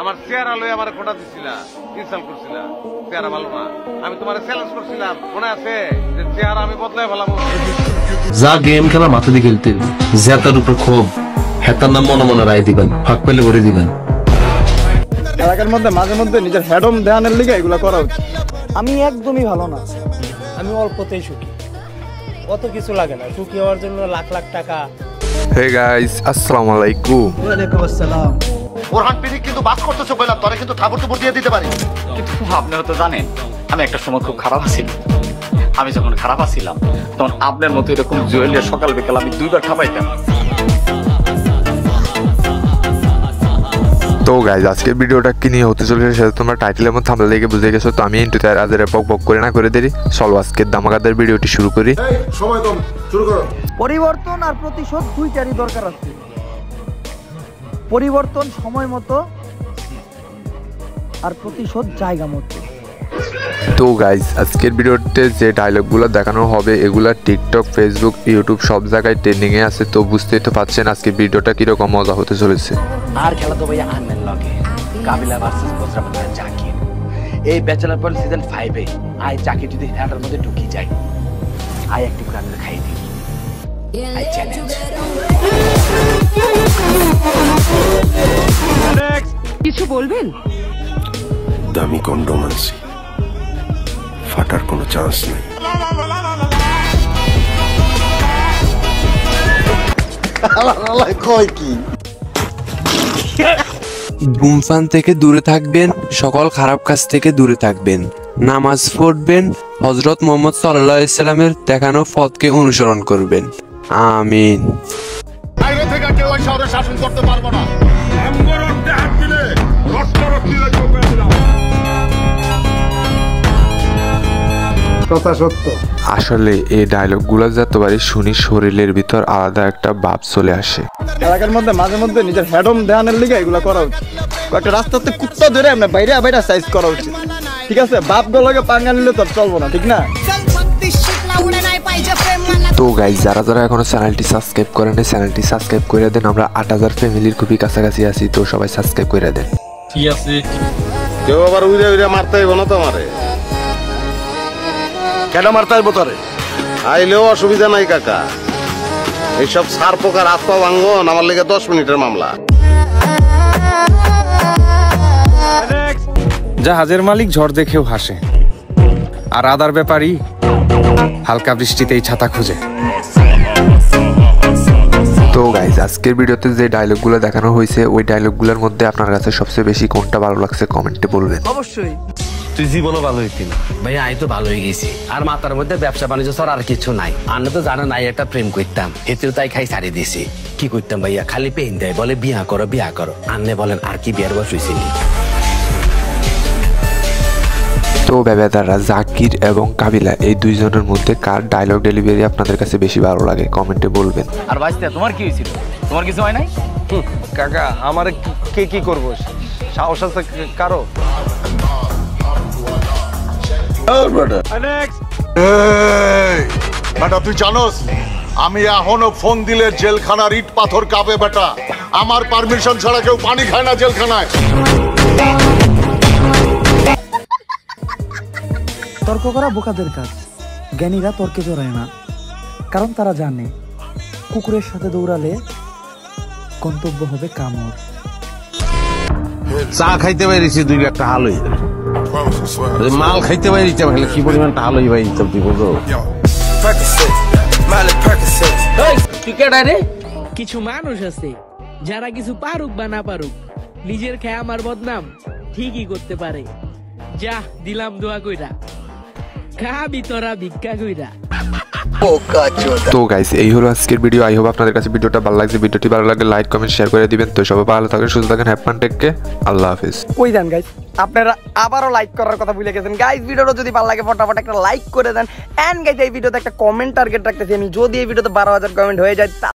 আমার চেহারা লই আমার কোটা দিছিলা, ইনসাল্ট করছিলা, চেহারা ভালো না। আমি তোমার চ্যালেঞ্জ করছিলাম, মনে আছে যে চেহারা আমি বদলায় ফেলাবো। যা গেম খেলা মাথা দিয়ে খেলতে, জেতার উপর ক্ষোভ, হেতার নাম মনে মনে রায় দিবেন, ফাঁক পেলে করে দিবেন। এলাকার মধ্যে মাঝে মধ্যে নিজের হেডম দেওয়ানের লিগে এগুলো করা উচিত। আমি একদমই ভালো না, আমি অল্পতেই সুখী, কত কিছু লাগে না সুখী হওয়ার জন্য লাখ লাখ টাকা। হে গাইস, আসসালামু আলাইকুম। ওয়ালাইকুম আসসালাম। ওরহান পিরিক কিন্তু বাস করতেছে বললাম, তোরা কিন্তু থাবর টুবর দিয়ে দিতে পারি। কিন্তু আপনি হয়তো জানেন আমি একটা সময় খুব খারাপ আছিলাম। আমি যখন খারাপ আছিলাম তখন আপনার মতো এরকম জুয়েলের সকাল বিকাল আমি দুইবার খাবাইতাম। তো গাইজ, আজকের ভিডিওটা কি নিয়ে হতে চলেছে সেটা তোমরা টাইটেল এবং থাম্বনেল দেখে বুঝে গেছো। তো আমি ইন্টু তার আজের বক বক করে না করে দেরি, চলো আজকের দামাকাদার ভিডিওটি শুরু করি। সময় কম, শুরু করো। পরিবর্তন আর প্রতিশোধ দুইটারই দরকার আছে। পরিবর্তন সময় মতো আর প্রতিশোধ জায়গা মতো। তো গাইজ, আজকের ভিডিওতে যে ডায়লগগুলো দেখানো হবে এগুলা টিকটক, ফেসবুক, ইউটিউব সব জায়গায় ট্রেন্ডিংয়ে আছে। তো বুঝতেই তো পারছেন আজকে ভিডিওটা কিরকম মজা হতে চলেছে। আর খেলা তো ভাইয়া আনমেন লগে কাবিলা ভার্সেস বজরাপাতা জাকির। এই bachelor point season 5 A I Zakir যদি হ্যান্ডের মধ্যে ঢুকি যায়, আই একটি করে আমি খাই দিই। I challenge. কিছু বলবেন? দামি কন্ডম আনছি, ফাটার কোনো চান্স নেই। কয় কি ধূমপান থেকে দূরে থাকবেন, সকল খারাপ কাজ থেকে দূরে থাকবেন, নামাজ পড়বেন, হযরত মুহাম্মদ সাল্লাল্লাহু আলাইহি সাল্লামের দেখানো পথকে অনুসরণ করবেন। আমিন। বাইরে থেকে কেউ ওই শহরে শাসন করতে পারবো না। আমগরতে হাত দিলে রক্তরক্তি লাগবে। কথা সত্য। আসলে এই ডায়লগগুলো যতবারই শুনি শরীরের ভিতর আলাদা একটা ভাব চলে আসে। এলাকার মধ্যে মাঝে মধ্যে নিজের হেডম দেওয়ানের লিগে এগুলো করা উচিত। একটা রাস্তাতে কুত্তা ধরে আমরা বাইরে বাইরে সাইজ করা উচিত, ঠিক আছে? বাপ গুলোকে পাঙ্গা নিলে তো চলবো না, ঠিক না? তো গাইজ, যারা যারা এখনো চ্যানেলটি সাবস্ক্রাইব করেন চ্যানেলটি সাবস্ক্রাইব করে দেন। আমরা 8000 ফ্যামিলির খুবই কাছাকাছি আছি, তো সবাই সাবস্ক্রাইব করে দেন। ঠিক আছে, কেউ আবার উড়ে উড়ে মারতে হইব না তোমারে। কেন মারতে হইব তোরে? আইলেও অসুবিধা নাই কাকা, এইসব সার পোকার আত্মা ভাঙ্গন আমার লেগে 10 মিনিটের মামলা। জাহাজের মালিক ঝড় দেখেও হাসে, আর আদার ব্যাপারী হালকা বৃষ্টিতেই ছাতা খুঁজে। তো গাইজ, আজকের ভিডিওতে যে ডায়লগগুলো দেখানো হয়েছে ওই ডায়লগগুলোর মধ্যে আপনার কাছে সবচেয়ে বেশি কোনটা ভালো লাগছে কমেন্টে বলবেন। অবশ্যই। তুই জীবনও ভালো হইতি না ভাইয়া আমি তো ভালো হয়ে গেছি, আর মাথার মধ্যে ব্যবসা বাণিজ্য ছাড়া আর কিছু নাই। আন্না তো জানা নাই একটা প্রেম করতাম, এতেও তাই খাই ছাড়ি দিয়েছি। কি করতাম ভাইয়া, খালি পেন দেয়, বলে বিয়া করো বিয়া করো। আন্নে বলেন আর কি বিয়ার বয়স হয়েছে? তো বেবেদাররা, জাকির এবং কাবিলা এই দুইজনের মধ্যে কার ডায়লগ ডেলিভারি আপনাদের কাছে বেশি ভালো লাগে কমেন্টে বলবেন। আর ভাইস্তা তোমার কি হয়েছিল? তোমার কিছু হয় নাই? কাকা আমার কে কি করবো, সাহস আছে কারো? বেটা তুই জানোস আমি এখনো ফোন দিলে জেলখানার ইট পাথর কাঁপে বেটা। আমার পারমিশন ছাড়া কেউ পানি খায় না জেলখানায়। তর্ক করা বোকাদের কাজ, জ্ঞানীরা তর্কে জড়ায় না, কারণ তারা জানে কুকুরের সাথে দৌড়ালে গন্তব্য হবে কামড়। চা খাইতে পারিছি 2 লাখ টাকা হালই, মাল খাইতে পারিছি তাহলে কি পরিমাণ টাকা হালই ভাই তুই বুঝো। কিছু মানুষ আছে যারা কিছু পারুক বা না পারুক নিজের খেয়ে আমার বদনাম ঠিকই করতে পারে। যা দিলাম দোয়া কইরা, খাবি তোরা ভিক্ষা কইরা। তো গাইস, এই হলো আজকের ভিডিও। আই হোপ আপনাদের কাছে ভিডিওটা ভালো লাগছে। ভিডিওটি ভালো লাগলে লাইক কমেন্ট শেয়ার করে দিবেন। তো সবাই ভালো থাকেন, সুস্থ থাকেন, হ্যাপি ফান, টেক কেয়ার, আল্লাহ হাফেজ। ওই দেন গাইস, আপনারা আবারও লাইক করার কথা ভুলে গেছেন। গাইস ভিডিওটা যদি ভালো লাগে ফটাফট একটা লাইক করে দেন। এন্ড গাইস এই ভিডিওতে একটা কমেন্ট টার্গেট রাখতেছি আমি, যদি এই ভিডিওতে 12,000 কমেন্ট হয়ে যায়